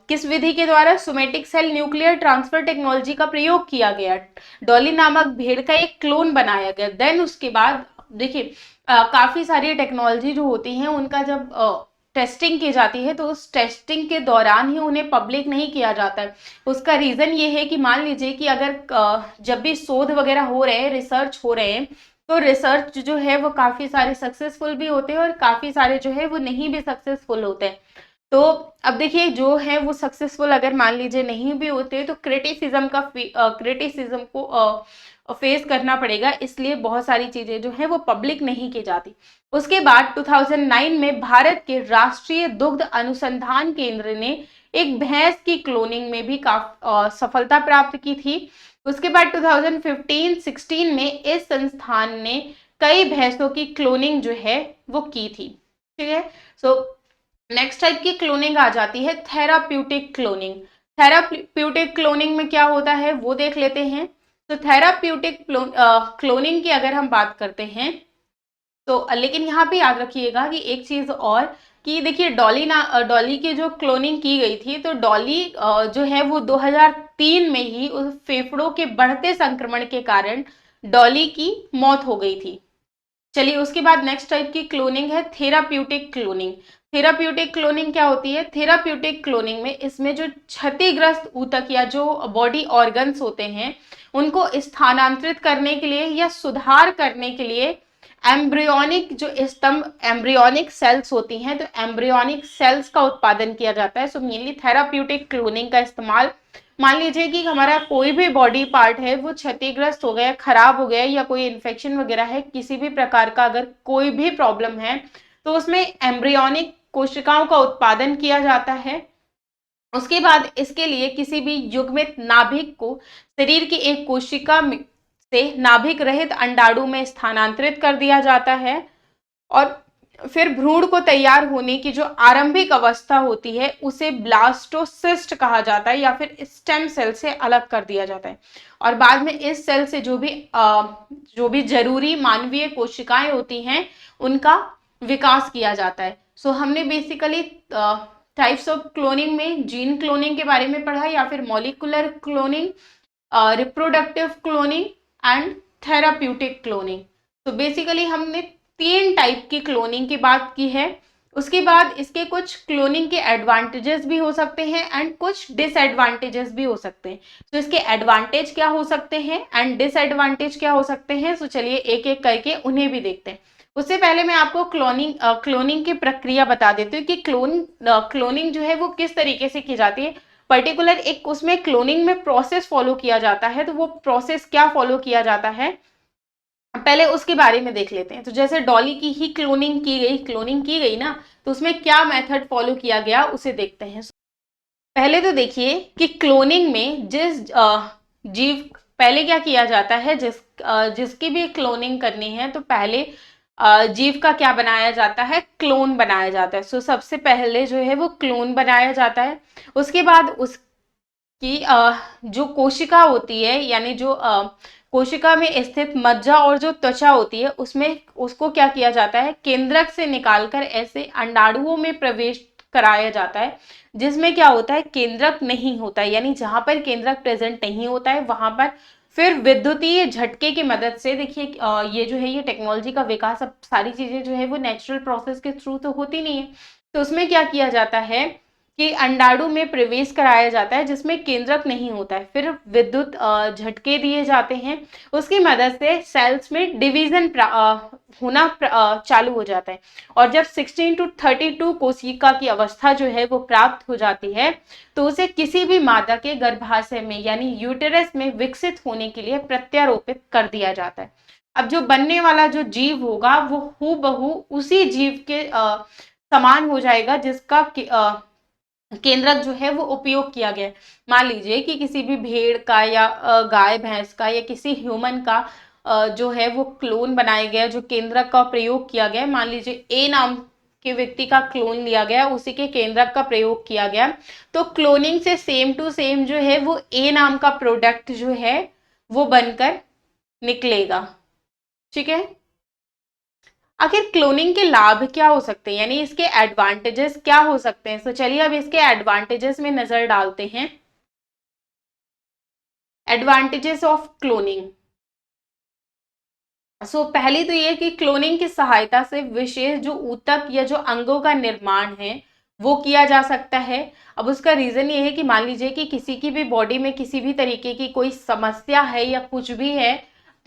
किस विधि के द्वारा? Somatic cell nuclear transfer technology का प्रयोग किया गया, डॉली नामक भेड़ का एक क्लोन बनाया गया। देन उसके बाद देखिए काफी सारी टेक्नोलॉजी जो होती हैं उनका जब टेस्टिंग की जाती है तो उस टेस्टिंग के दौरान ही उन्हें पब्लिक नहीं किया जाता है। उसका रीजन ये है कि मान लीजिए कि अगर जब भी शोध वगैरह हो रहे हैं, रिसर्च हो रहे हैं, तो रिसर्च जो है वो काफी सारे सक्सेसफुल भी होते हैं और काफी सारे जो है वो नहीं भी सक्सेसफुल होते हैं। तो अब देखिए जो है वो सक्सेसफुल अगर मान लीजिए नहीं भी होते तो क्रिटिसिज्म को फेस करना पड़ेगा, इसलिए बहुत सारी चीजें जो है वो पब्लिक नहीं की जाती। उसके बाद 2009 में भारत के राष्ट्रीय दुग्ध अनुसंधान केंद्र ने एक भैंस की क्लोनिंग में भी काफी सफलता प्राप्त की थी। उसके बाद 2015-16 में इस संस्थान ने कई भैंसों की क्लोनिंग जो है वो की थी। ठीक है, सो नेक्स्ट टाइप की क्लोनिंग आ जाती है थेराप्यूटिक क्लोनिंग। थेराप्यूटिक क्लोनिंग में क्या होता है वो देख लेते हैं। तो थेराप्यूटिक क्लोनिंग की अगर हम बात करते हैं तो लेकिन यहाँ पे याद रखिएगा कि एक चीज और कि देखिए डॉली की जो क्लोनिंग की गई थी तो डॉली जो है वो 2003 में ही उस फेफड़ों के बढ़ते संक्रमण के कारण डॉली की मौत हो गई थी। चलिए उसके बाद नेक्स्ट टाइप की क्लोनिंग है थेराप्यूटिक क्लोनिंग। थेराप्यूटिक क्लोनिंग क्या होती है? थेराप्यूटिक क्लोनिंग में इसमें जो क्षतिग्रस्त ऊतक या जो बॉडी ऑर्गन्स होते हैं उनको स्थानांतरित करने के लिए या सुधार करने के लिए एम्ब्रियोनिक जो स्तंभ एम्ब्रियोनिक सेल्स होती हैं तो एम्ब्रियोनिक सेल्स का उत्पादन किया जाता है। सो मेनली थेराप्यूटिक क्लोनिंग का इस्तेमाल, मान लीजिए कि हमारा कोई भी बॉडी पार्ट है वो क्षतिग्रस्त हो गया, खराब हो गया या कोई इन्फेक्शन वगैरह है, किसी भी प्रकार का अगर कोई भी प्रॉब्लम है तो उसमें एम्ब्रियोनिक कोशिकाओं का उत्पादन किया जाता है। उसके बाद इसके लिए किसी भी युग्मित नाभिक को शरीर की एक कोशिका से नाभिक रहित अंडाणु में स्थानांतरित कर दिया जाता है और फिर भ्रूण को तैयार होने की जो आरंभिक अवस्था होती है उसे ब्लास्टोसिस्ट कहा जाता है या फिर स्टेम सेल से अलग कर दिया जाता है और बाद में इस सेल से जो भी जरूरी मानवीय कोशिकाएं होती हैं उनका विकास किया जाता है। सो हमने बेसिकली टाइप्स ऑफ क्लोनिंग में जीन क्लोनिंग के बारे में पढ़ा या फिर molecular cloning, reproductive cloning and therapeutic cloning. तो बेसिकली हमने 3 टाइप की क्लोनिंग की बात की है। उसके बाद इसके कुछ क्लोनिंग के एडवांटेजेस भी हो सकते हैं एंड कुछ डिसएडवांटेजेस भी हो सकते हैं। तो इसके एडवांटेज क्या हो सकते हैं एंड डिसएडवांटेज क्या हो सकते हैं, तो चलिए एक एक करके उन्हें भी देखते हैं। उससे पहले मैं आपको क्लोनिंग की प्रक्रिया बता देती हूँ कि क्लोनिंग जो है वो किस तरीके से की जाती है। पर्टिकुलर एक उसमें क्लोनिंग में प्रोसेस फॉलो किया जाता है, तो वो प्रोसेस क्या फॉलो किया जाता है पहले उसके बारे में देख लेते हैं। तो जैसे डॉली की ही क्लोनिंग की गई ना, तो उसमें क्या मेथड फॉलो किया गया उसे देखते हैं। पहले तो देखिए कि क्लोनिंग में जिस जीव पहले क्या किया जाता है, जिसकी भी क्लोनिंग करनी है तो पहले जीव का क्या बनाया जाता है, क्लोन बनाया जाता है। सो सबसे पहले जो है वो क्लोन बनाया जाता है। उसके बाद उसकी जो कोशिका होती है, यानी जो कोशिका में स्थित मज्जा और जो त्वचा होती है उसमें उसको क्या किया जाता है, केंद्रक से निकालकर ऐसे अंडाणुओं में प्रवेश कराया जाता है, जिसमें क्या होता है, केंद्रक नहीं होता है। यानी जहां पर केंद्रक प्रेजेंट नहीं होता है वहां पर फिर विद्युतीय झटके की मदद से, देखिए ये जो है ये टेक्नोलॉजी का विकास, अब सारी चीजें जो है वो नेचुरल प्रोसेस के थ्रू तो होती नहीं है। तो उसमें क्या किया जाता है कि अंडाणु में प्रवेश कराया जाता है जिसमें केंद्रक नहीं होता है, फिर विद्युत झटके दिए जाते हैं, उसकी मदद से सेल्स में डिवीजन होना चालू हो जाता है। और जब 16 to 32 कोशिका की अवस्था जो है वो प्राप्त हो जाती है, तो उसे किसी भी मादा के गर्भाशय में यानी यूटेरस में विकसित होने के लिए प्रत्यारोपित कर दिया जाता है। अब जो बनने वाला जो जीव होगा वो हूबहू उसी जीव के समान हो जाएगा जिसका केंद्रक जो है वो उपयोग किया गया है। मान लीजिए कि किसी भी भेड़ का या गाय भैंस का या किसी ह्यूमन का जो है वो क्लोन बनाया गया, जो केंद्रक का प्रयोग किया गया। मान लीजिए ए नाम के व्यक्ति का क्लोन लिया गया, उसी के केंद्रक का प्रयोग किया गया, तो क्लोनिंग से सेम टू सेम जो है वो ए नाम का प्रोडक्ट जो है वो बनकर निकलेगा। ठीक है। आखिर क्लोनिंग के लाभ क्या हो सकते हैं, यानी इसके एडवांटेजेस क्या हो सकते हैं। तो चलिए अब इसके एडवांटेजेस में नजर डालते हैं। Advantages of cloning. पहली तो ये कि क्लोनिंग की सहायता से विशेष जो ऊतक या जो अंगों का निर्माण है वो किया जा सकता है। अब उसका रीजन ये है कि मान लीजिए कि किसी की भी बॉडी में किसी भी तरीके की कोई समस्या है या कुछ भी है,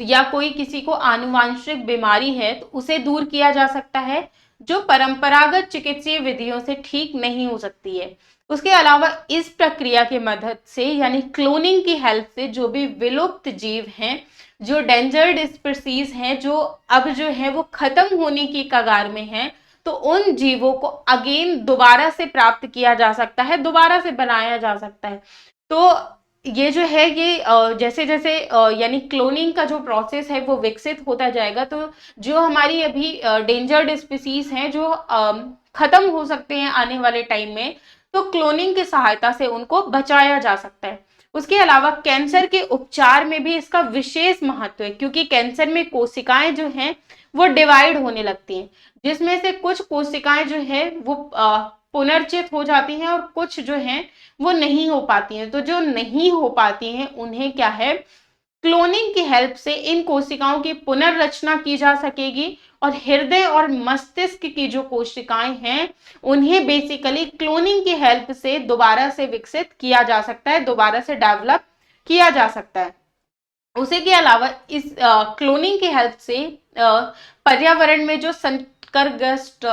या कोई किसी को आनुवांशिक बीमारी है, तो उसे दूर किया जा सकता है जो परंपरागत चिकित्सीय विधियों से ठीक नहीं हो सकती है। उसके अलावा इस प्रक्रिया की मदद से यानी क्लोनिंग की हेल्प से जो भी विलुप्त जीव हैं, जो डेंजर्ड स्पीसीज हैं, जो अब जो है वो खत्म होने की कगार में हैं, तो उन जीवों को अगेन दोबारा से प्राप्त किया जा सकता है, दोबारा से बनाया जा सकता है। तो ये जो है ये जैसे जैसे यानी क्लोनिंग का जो प्रोसेस है वो विकसित होता जाएगा, तो जो हमारी अभी डेंजर्ड स्पीसीज हैं जो खत्म हो सकते हैं आने वाले टाइम में, तो क्लोनिंग की सहायता से उनको बचाया जा सकता है। उसके अलावा कैंसर के उपचार में भी इसका विशेष महत्व है, क्योंकि कैंसर में कोशिकाएं जो हैं वो डिवाइड होने लगती हैं, जिसमें से कुछ कोशिकाएं जो है वो पुनर्चित हो जाती हैं और कुछ जो हैं वो नहीं हो पाती हैं। तो जो नहीं हो पाती हैं उन्हें क्या है, क्लोनिंग की हेल्प से इन कोशिकाओं की पुनर्रचना की जा सकेगी, और हृदय और मस्तिष्क की जो कोशिकाएं हैं उन्हें बेसिकली क्लोनिंग की हेल्प से दोबारा से विकसित किया जा सकता है, दोबारा से डेवलप किया जा सकता है। उसी के अलावा इस क्लोनिंग की हेल्प से पर्यावरण में जो संकरग्रस्त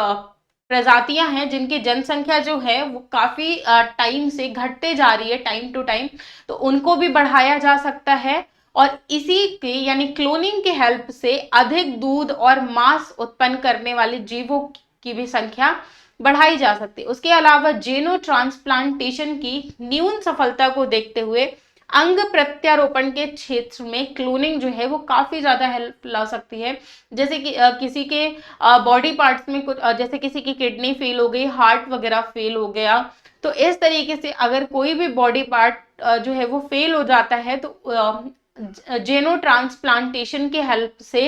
प्रजातियां हैं जिनकी जनसंख्या जो है वो काफी टाइम से घटते जा रही है, टाइम टू टाइम, तो उनको भी बढ़ाया जा सकता है। और इसी के यानी क्लोनिंग की हेल्प से अधिक दूध और मांस उत्पन्न करने वाले जीवों की भी संख्या बढ़ाई जा सकती है। उसके अलावा जेनो ट्रांसप्लांटेशन की न्यून सफलता को देखते हुए अंग प्रत्यारोपण के क्षेत्र में क्लोनिंग जो है वो काफी ज्यादा हेल्प ला सकती है। जैसे कि किसी के बॉडी पार्ट्स में कुछ जैसे किसी की किडनी फेल हो गई, हार्ट वगैरह फेल हो गया, तो इस तरीके से अगर कोई भी बॉडी पार्ट जो है वो फेल हो जाता है, तो जेनो ट्रांसप्लांटेशन की हेल्प से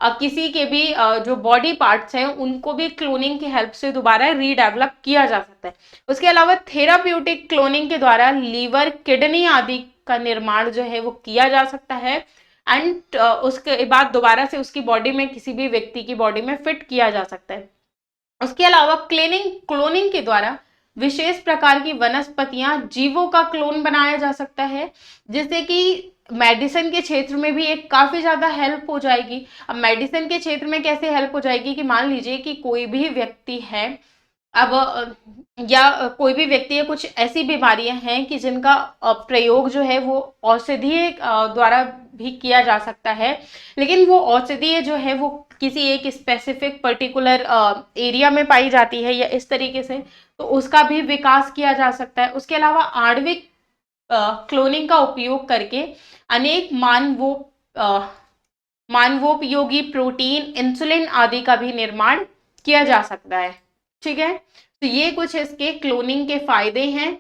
किसी के भी जो बॉडी पार्ट्स हैं उनको भी क्लोनिंग की हेल्प से दोबारा रीडेवलप किया जा सकता है। उसके अलावा थेराप्यूटिक क्लोनिंग के द्वारा लीवर, किडनी आदि का निर्माण जो है वो किया जा सकता है, एंड उसके बाद दोबारा से उसकी बॉडी में, किसी भी व्यक्ति की बॉडी में फिट किया जा सकता है। उसके अलावा क्लोनिंग के द्वारा विशेष प्रकार की वनस्पतियां, जीवों का क्लोन बनाया जा सकता है, जिससे कि मेडिसिन के क्षेत्र में भी एक काफी ज्यादा हेल्प हो जाएगी। अब मेडिसिन के क्षेत्र में कैसे हेल्प हो जाएगी कि मान लीजिए कि कोई भी व्यक्ति है, अब कोई भी व्यक्ति है, कुछ ऐसी बीमारियां हैं कि जिनका प्रयोग जो है वो औषधीय द्वारा भी किया जा सकता है, लेकिन वो औषधीय जो है वो किसी एक स्पेसिफिक पर्टिकुलर एरिया में पाई जाती है या इस तरीके से, तो उसका भी विकास किया जा सकता है। उसके अलावा आणविक क्लोनिंग का उपयोग करके अनेक मानवोपयोगी प्रोटीन, इंसुलिन आदि का भी निर्माण किया जा सकता है। ठीक है, तो ये कुछ इसके क्लोनिंग के फायदे हैं।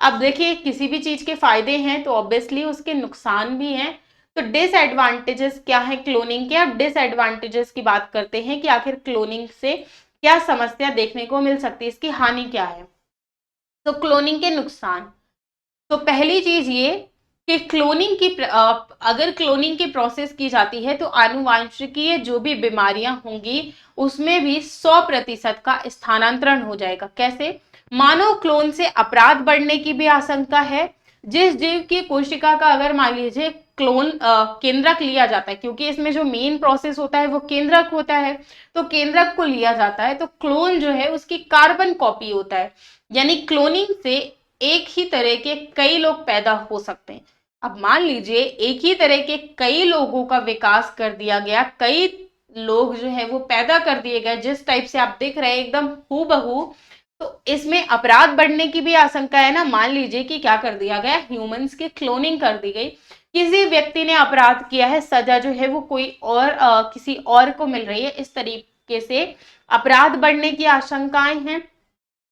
अब देखिए, किसी भी चीज के फायदे हैं तो ऑब्वियसली उसके नुकसान भी हैं। तो डिसएडवांटेजेस क्या है क्लोनिंग के? अब डिसएडवांटेजेस की बात करते हैं कि आखिर क्लोनिंग से क्या समस्या देखने को मिल सकती है, इसकी हानि क्या है। तो क्लोनिंग के नुकसान, तो पहली चीज ये कि अगर क्लोनिंग की प्रोसेस की जाती है तो आनुवांशिकीय जो भी बीमारियां होंगी उसमें भी 100% का स्थानांतरण हो जाएगा। कैसे? मानव क्लोन से अपराध बढ़ने की भी आशंका है। जिस जीव की कोशिका का अगर मान लीजिए क्लोन केंद्रक लिया जाता है, क्योंकि इसमें जो मेन प्रोसेस होता है वो केंद्रक होता है, तो केंद्रक को लिया जाता है, तो क्लोन जो है उसकी कार्बन कॉपी होता है। यानी क्लोनिंग से एक ही तरह के कई लोग पैदा हो सकते हैं। अब मान लीजिए एक ही तरह के कई लोगों का विकास कर दिया गया, कई लोग जो है वो पैदा कर दिए गए जिस टाइप से आप देख रहे हैं एकदम हूबहू, तो इसमें अपराध बढ़ने की भी आशंका है ना। मान लीजिए कि क्या कर दिया गया, ह्यूमंस की क्लोनिंग कर दी गई, किसी व्यक्ति ने अपराध किया है, सजा जो है वो कोई और किसी और को मिल रही है, इस तरीके से अपराध बढ़ने की आशंकाएं हैं।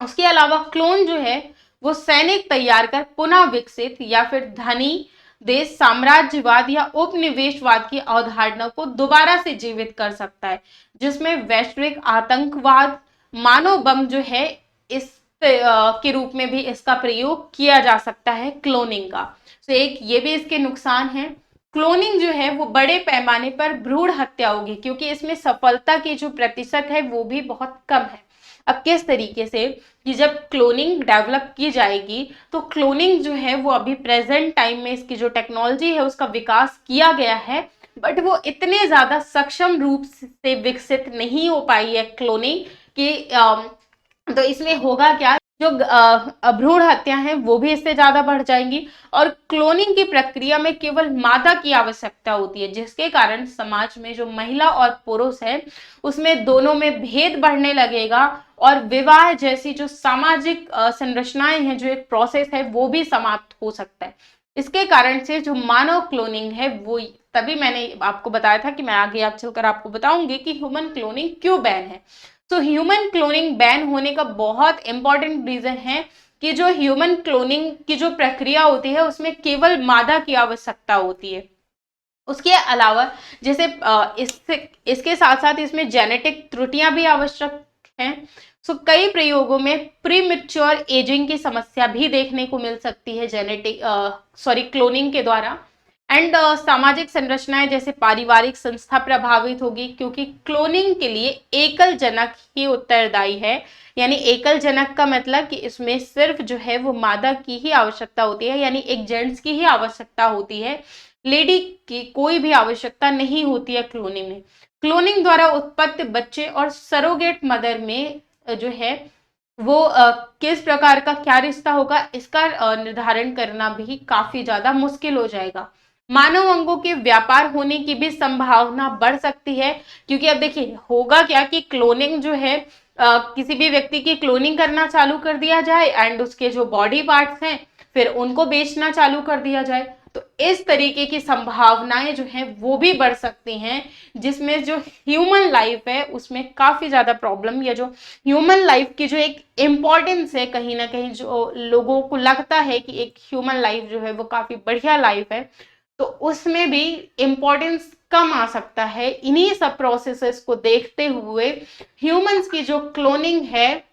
उसके अलावा क्लोन जो है वो सैनिक तैयार कर पुनः विकसित या फिर धनी देश साम्राज्यवाद या उपनिवेशवाद की अवधारणा को दोबारा से जीवित कर सकता है, जिसमें वैश्विक आतंकवाद, मानव बम जो है इस के रूप में भी इसका प्रयोग किया जा सकता है क्लोनिंग का। तो एक ये भी इसके नुकसान है। क्लोनिंग जो है वो बड़े पैमाने पर भ्रूण हत्या होगी, क्योंकि इसमें सफलता की जो प्रतिशत है वो भी बहुत कम है। अब किस तरीके से कि जब क्लोनिंग डेवलप की जाएगी तो क्लोनिंग जो है वो अभी प्रेजेंट टाइम में इसकी जो टेक्नोलॉजी है उसका विकास किया गया है, बट वो इतने ज्यादा सक्षम रूप से विकसित नहीं हो पाई है क्लोनिंग की। तो इसमें होगा क्या, जो भ्रूण हत्या है वो भी इससे ज्यादा बढ़ जाएंगी, और क्लोनिंग की प्रक्रिया में केवल मादा की आवश्यकता होती है, जिसके कारण समाज में जो महिला और पुरुष है उसमें दोनों में भेद बढ़ने लगेगा, और विवाह जैसी जो सामाजिक संरचनाएं हैं, जो एक प्रोसेस है, वो भी समाप्त हो सकता है। इसके कारण से जो मानव क्लोनिंग है वो, तभी मैंने आपको बताया था कि मैं आगे आप चलकर आपको बताऊंगी कि ह्यूमन क्लोनिंग क्यों बैन है। तो ह्यूमन क्लोनिंग बैन होने का बहुत इंपॉर्टेंट रीजन है कि जो ह्यूमन क्लोनिंग की जो प्रक्रिया होती है उसमें केवल मादा की आवश्यकता होती है। उसके अलावा जैसे इसके साथ साथ इसमें जेनेटिक त्रुटियां भी आवश्यक हैं। सो कई प्रयोगों में प्रीमेच्योर एजिंग की समस्या भी देखने को मिल सकती है क्लोनिंग के द्वारा। एंड सामाजिक संरचनाएं जैसे पारिवारिक संस्था प्रभावित होगी, क्योंकि क्लोनिंग के लिए एकल जनक ही उत्तरदायी है। यानी एकल जनक का मतलब कि इसमें सिर्फ जो है वो मादा की ही आवश्यकता होती है, यानी एक जेंट्स की ही आवश्यकता होती है, लेडी की कोई भी आवश्यकता नहीं होती है क्लोनिंग में। क्लोनिंग द्वारा उत्पत्ति बच्चे और सरोगेट मदर में जो है वो किस प्रकार का क्या रिश्ता होगा, इसका निर्धारण करना भी काफी ज्यादा मुश्किल हो जाएगा। मानव अंगों के व्यापार होने की भी संभावना बढ़ सकती है, क्योंकि अब देखिए होगा क्या कि क्लोनिंग जो है किसी भी व्यक्ति की क्लोनिंग करना चालू कर दिया जाए एंड उसके जो बॉडी पार्ट्स हैं फिर उनको बेचना चालू कर दिया जाए, तो इस तरीके की संभावनाएं जो हैं वो भी बढ़ सकती हैं, जिसमें जो ह्यूमन लाइफ है उसमें काफी ज्यादा प्रॉब्लम, या जो ह्यूमन लाइफ की जो एक इम्पोर्टेंस है, कहीं ना कहीं जो लोगों को लगता है कि एक ह्यूमन लाइफ जो है वो काफी बढ़िया लाइफ है, तो उसमें भी इम्पोर्टेंस कम आ सकता है। इन्हीं सब प्रोसेसेस को देखते हुए ह्यूमंस की जो क्लोनिंग है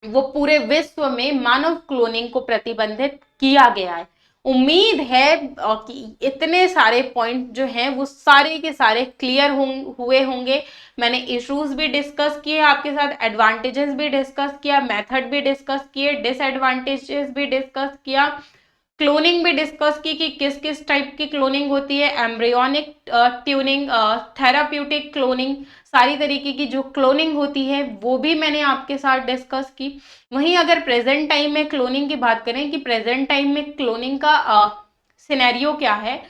वो पूरे विश्व में मानव क्लोनिंग को प्रतिबंधित किया गया है। उम्मीद है कि इतने सारे पॉइंट जो हैं वो सारे के सारे क्लियर हुए होंगे। मैंने इश्यूज भी डिस्कस किए आपके साथ, एडवांटेजेस भी डिस्कस किया, मेथड भी डिस्कस किए, डिसएडवांटेजेस भी डिस्कस किया। क्लोनिंग भी डिस्कस की कि किस किस टाइप की क्लोनिंग होती है, एम्ब्रियोनिक ट्यूनिंग, थेराप्यूटिक क्लोनिंग, सारी तरीके की जो क्लोनिंग होती है वो भी मैंने आपके साथ डिस्कस की। वहीं अगर प्रेजेंट टाइम में क्लोनिंग की बात करें कि प्रेजेंट टाइम में क्लोनिंग का सिनेरियो क्या है,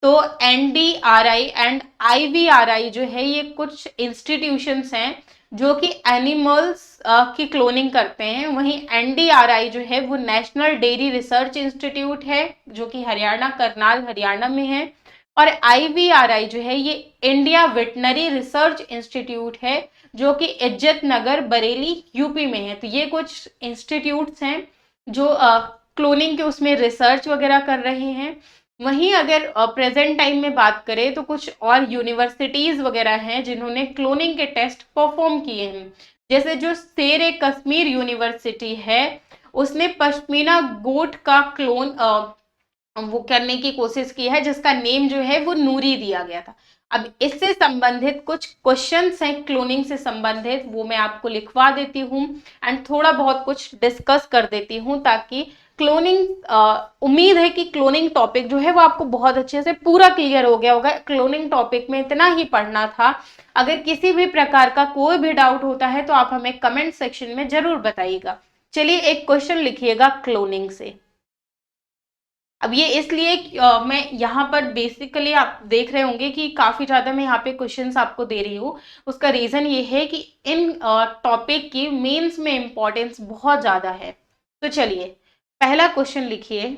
तो NDRI एंड IVRI जो है ये कुछ इंस्टीट्यूशंस हैं जो कि एनिमल्स की क्लोनिंग करते हैं। वहीं NDRI जो है वो नेशनल डेयरी रिसर्च इंस्टीट्यूट है जो कि हरियाणा, करनाल हरियाणा में है। और IVRI जो है ये इंडिया वेटनरी रिसर्च इंस्टीट्यूट है जो कि इज्जत नगर बरेली यूपी में है। तो ये कुछ इंस्टीट्यूट्स हैं जो क्लोनिंग के उसमें रिसर्च वगैरह कर रहे हैं। वहीं अगर प्रेजेंट टाइम में बात करें तो कुछ और यूनिवर्सिटीज वगैरह हैं जिन्होंने क्लोनिंग के टेस्ट परफॉर्म किए हैं। जैसे जो शेर ए कश्मीर यूनिवर्सिटी है उसने पश्मीना गोट का क्लोन वो करने की कोशिश की है जिसका नेम जो है वो नूरी दिया गया था। अब इससे संबंधित कुछ क्वेश्चंस हैं क्लोनिंग से संबंधित, वो मैं आपको लिखवा देती हूँ एंड थोड़ा बहुत कुछ डिस्कस कर देती हूँ ताकि क्लोनिंग, उम्मीद है कि क्लोनिंग टॉपिक जो है वो आपको बहुत अच्छे से पूरा क्लियर हो गया होगा। क्लोनिंग टॉपिक में इतना ही पढ़ना था। अगर किसी भी प्रकार का कोई भी डाउट होता है तो आप हमें कमेंट सेक्शन में जरूर बताइएगा। चलिए एक क्वेश्चन लिखिएगा क्लोनिंग से। अब ये इसलिए मैं यहाँ पर बेसिकली आप देख रहे होंगे कि काफी ज्यादा मैं यहाँ पे क्वेश्चंस आपको दे रही हूँ। उसका रीजन ये है कि इन टॉपिक की मेंस में इंपॉर्टेंस बहुत ज्यादा है। तो चलिए पहला क्वेश्चन लिखिए।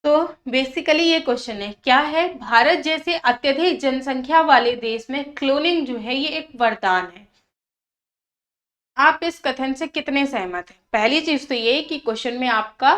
तो बेसिकली ये क्वेश्चन है, क्या है भारत जैसे अत्यधिक जनसंख्या वाले देश में क्लोनिंग जो है ये एक वरदान है। आप इस कथन से कितने सहमत हैं? पहली चीज तो ये कि क्वेश्चन में आपका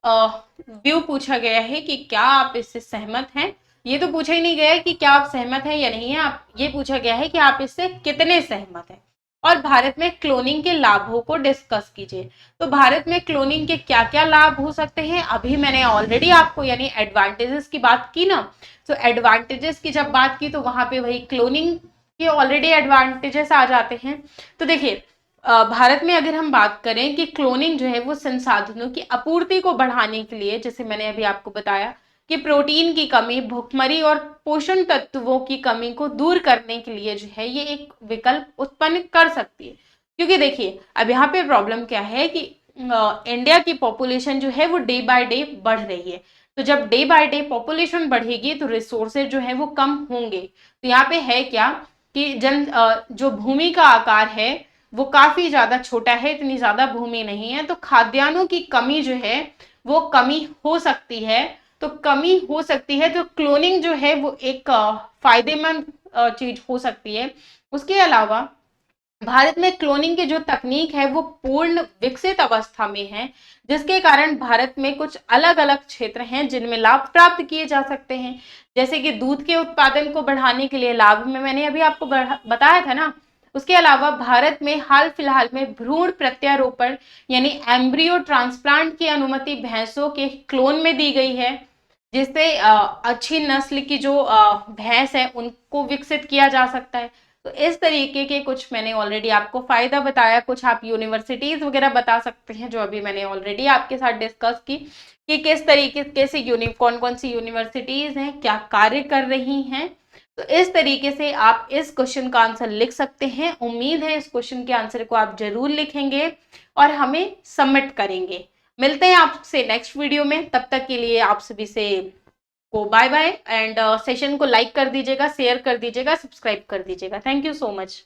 व्यू पूछा गया है कि क्या आप इससे सहमत हैं। ये तो पूछा ही नहीं गया है कि क्या आप सहमत हैं या नहीं है, आप ये पूछा गया है कि आप इससे कितने सहमत हैं। और भारत में क्लोनिंग के लाभों को डिस्कस कीजिए। तो भारत में क्लोनिंग के क्या क्या लाभ हो सकते हैं, अभी मैंने ऑलरेडी आपको यानी एडवांटेजेस की बात की ना। तो एडवांटेजेस की जब बात की तो वहां पे वही क्लोनिंग के ऑलरेडी एडवांटेजेस आ जाते हैं। तो देखिए भारत में अगर हम बात करें कि क्लोनिंग जो है वो संसाधनों की आपूर्ति को बढ़ाने के लिए, जैसे मैंने अभी आपको बताया कि प्रोटीन की कमी, भुखमरी और पोषण तत्वों की कमी को दूर करने के लिए जो है ये एक विकल्प उत्पन्न कर सकती है। क्योंकि देखिए अब यहाँ पे प्रॉब्लम क्या है कि इंडिया की पॉपुलेशन जो है वो डे बाय डे बढ़ रही है। तो जब डे बाय डे पॉपुलेशन बढ़ेगी तो रिसोर्सेज जो है वो कम होंगे। तो यहाँ पे है क्या कि जो भूमि का आकार है वो काफी ज्यादा छोटा है, इतनी ज्यादा भूमि नहीं है। तो खाद्यान्नों की कमी जो है वो कमी हो सकती है। तो कमी हो सकती है तो क्लोनिंग जो है वो एक फायदेमंद चीज हो सकती है। उसके अलावा भारत में क्लोनिंग की जो तकनीक है वो पूर्ण विकसित अवस्था में है, जिसके कारण भारत में कुछ अलग अलग क्षेत्र हैं जिनमें लाभ प्राप्त किए जा सकते हैं। जैसे कि दूध के उत्पादन को बढ़ाने के लिए लाभ में मैंने अभी आपको बताया था ना। उसके अलावा भारत में हाल फिलहाल में भ्रूण प्रत्यारोपण यानी एम्ब्रियो ट्रांसप्लांट की अनुमति भैंसों के क्लोन में दी गई है, जिससे अच्छी नस्ल की जो भैंस है उनको विकसित किया जा सकता है। तो इस तरीके के कुछ मैंने ऑलरेडी आपको फायदा बताया। कुछ आप यूनिवर्सिटीज वगैरह बता सकते हैं जो अभी मैंने ऑलरेडी आपके साथ डिस्कस की कि किस तरीके से कौन कौन सी यूनिवर्सिटीज हैं, क्या कार्य कर रही हैं। तो इस तरीके से आप इस क्वेश्चन का आंसर लिख सकते हैं। उम्मीद है इस क्वेश्चन के आंसर को आप जरूर लिखेंगे और हमें सबमिट करेंगे। मिलते हैं आपसे नेक्स्ट वीडियो में, तब तक के लिए आप सभी से को बाय बाय एंड सेशन को लाइक कर दीजिएगा, शेयर कर दीजिएगा, सब्सक्राइब कर दीजिएगा। Thank you so much.